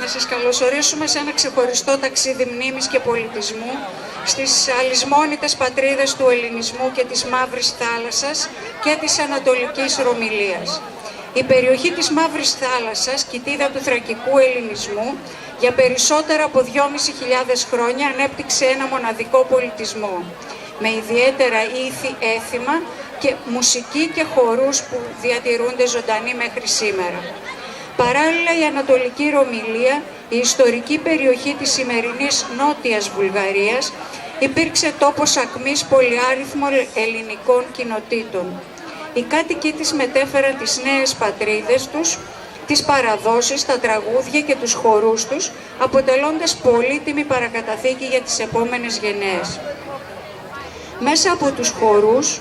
Να σας καλωσορίσουμε σε ένα ξεχωριστό ταξίδι μνήμης και πολιτισμού στις αλυσμόνητες πατρίδες του ελληνισμού και της Μαύρης Θάλασσας και της Ανατολικής Ρωμυλίας. Η περιοχή της Μαύρης Θάλασσας, κοιτίδα του θρακικού ελληνισμού, για περισσότερα από 2.500 χρόνια ανέπτυξε ένα μοναδικό πολιτισμό, με ιδιαίτερα ήθη έθιμα και μουσική και χορούς που διατηρούνται ζωντανοί μέχρι σήμερα. Παράλληλα, η Ανατολική Ρωμυλία, η ιστορική περιοχή της σημερινής Νότιας Βουλγαρίας, υπήρξε τόπος ακμής πολυάριθμων ελληνικών κοινοτήτων. Οι κάτοικοι της μετέφεραν τις νέες πατρίδες τους, τις παραδόσεις, τα τραγούδια και τους χορούς τους, αποτελώντας πολύτιμη παρακαταθήκη για τις επόμενες γενναίες. Μέσα από τους χορούς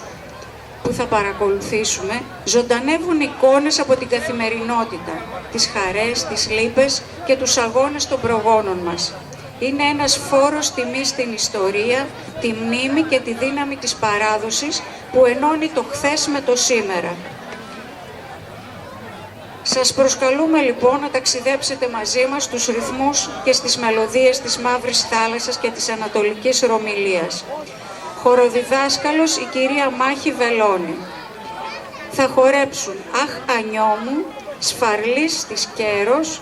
που θα παρακολουθήσουμε, ζωντανεύουν εικόνες από την καθημερινότητα, τις χαρές, τις λύπες και τους αγώνες των προγόνων μας. Είναι ένας φόρος τιμής στην ιστορία, τη μνήμη και τη δύναμη της παράδοσης που ενώνει το χθες με το σήμερα. Σας προσκαλούμε λοιπόν να ταξιδέψετε μαζί μας στους ρυθμούς και στις μελωδίες της Μαύρης Θάλασσας και της Ανατολικής Ρωμυλίας. Χοροδιδάσκαλος η κυρία Μάχη Βελώνη. Θα χορέψουν «Αχ Ανιό μου», «Σφαρλής της Κέρος»,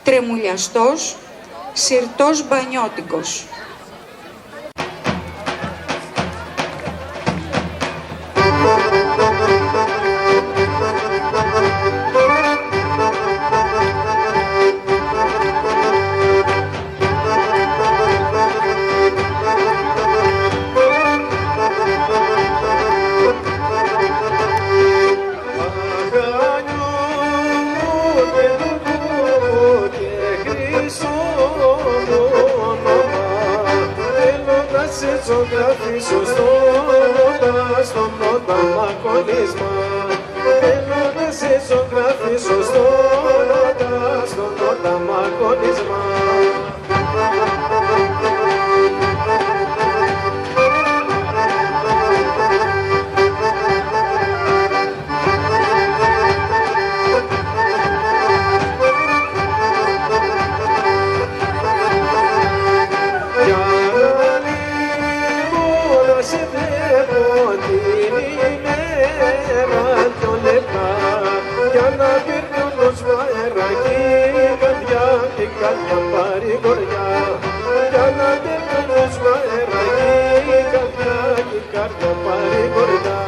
«Τρεμουλιαστός», «Συρτός Μπανιώτικος». Ζωγραφίσω στον νότα μακονίσμα. Θέλω να σε ζωγραφίσω στον νότα μακονίσμα. Καρδιά παρηγοριά, για να τελειώνεις μαεράκι, καρδιά παρηγοριά.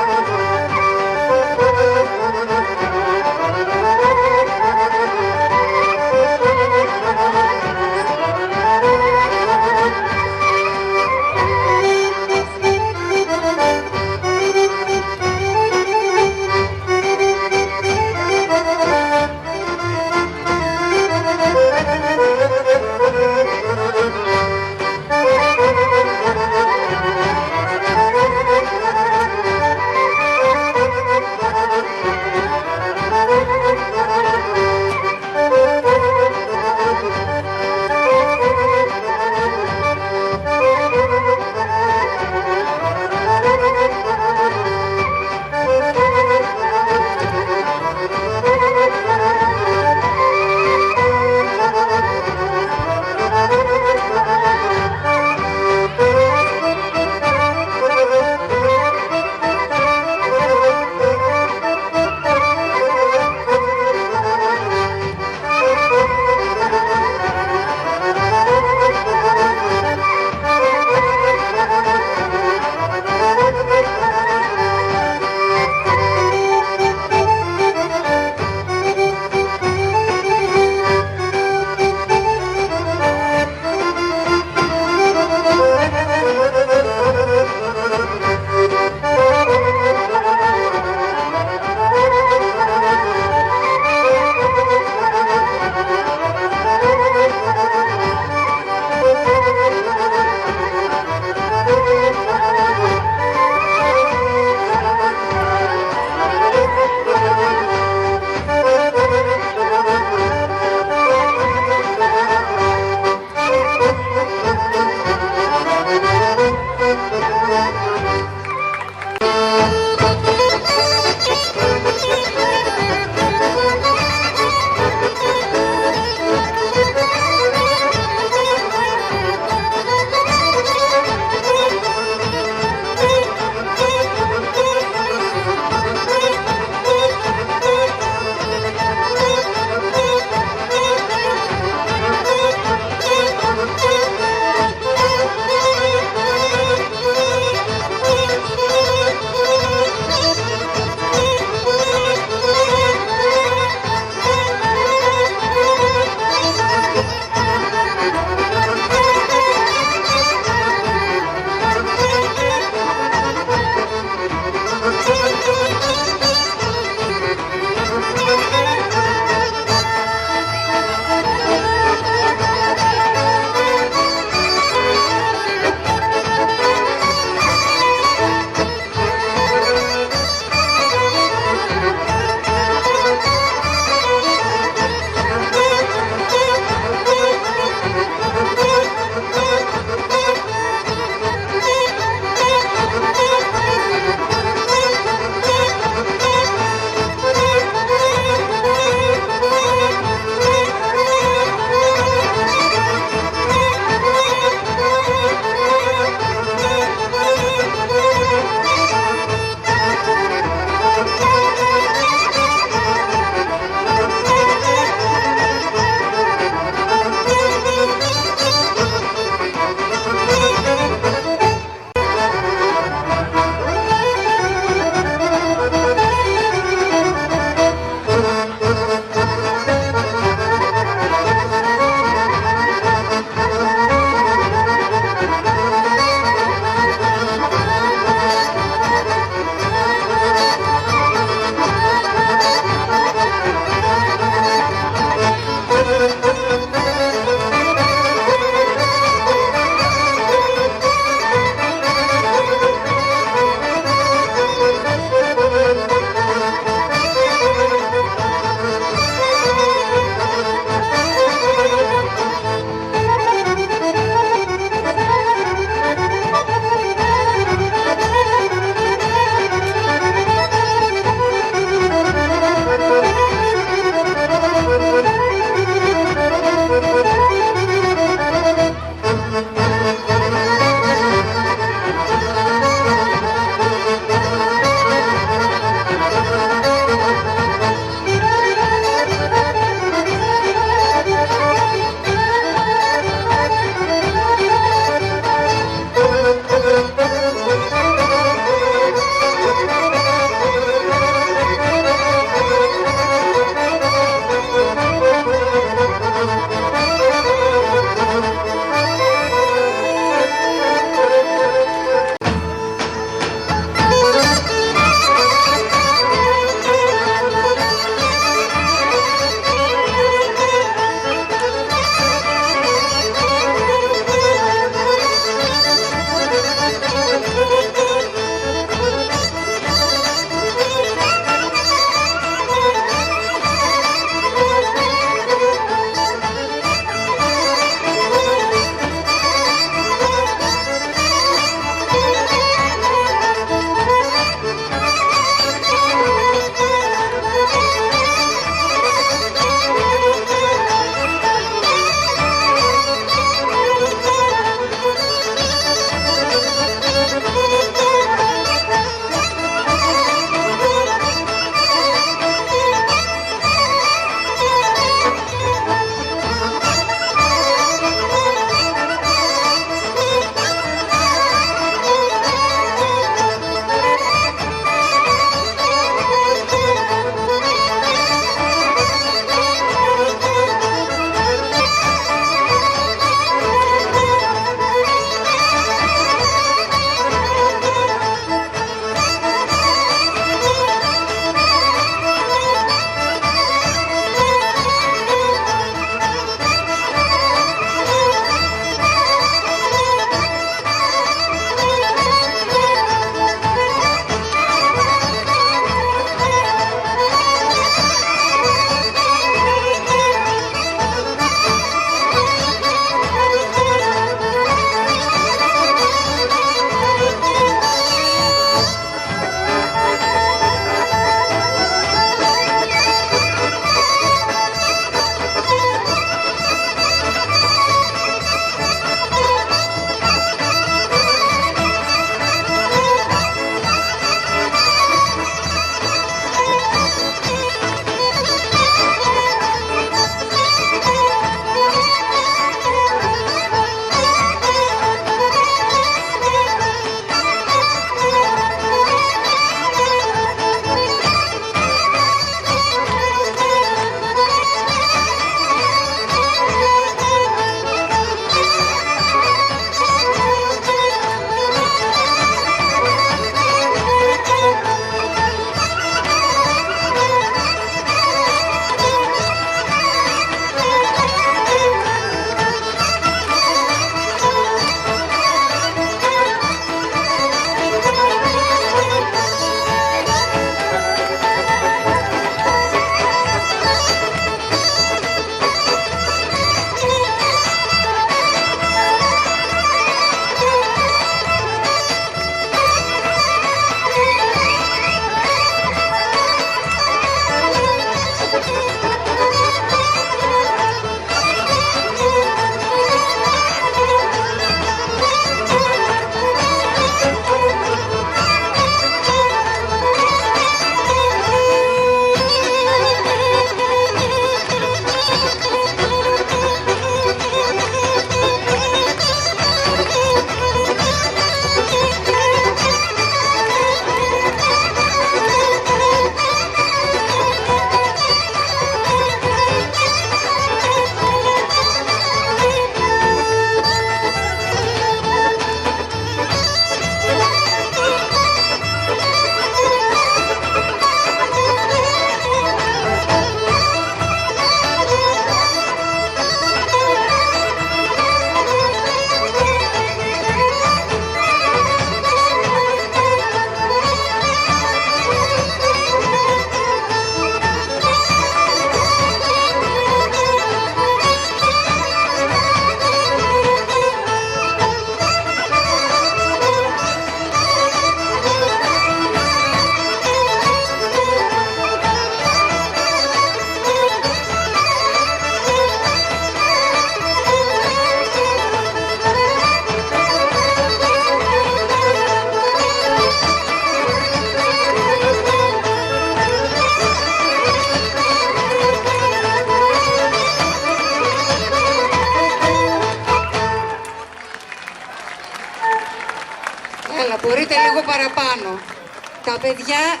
Τα παιδιά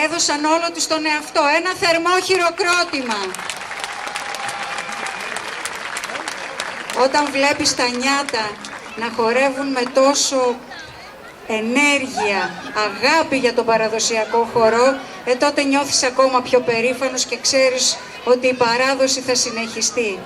έδωσαν όλο τους τον εαυτό. Ένα θερμό χειροκρότημα. Όταν βλέπεις τα νιάτα να χορεύουν με τόσο ενέργεια, αγάπη για τον παραδοσιακό χορό, τότε νιώθεις ακόμα πιο περήφανος και ξέρεις ότι η παράδοση θα συνεχιστεί.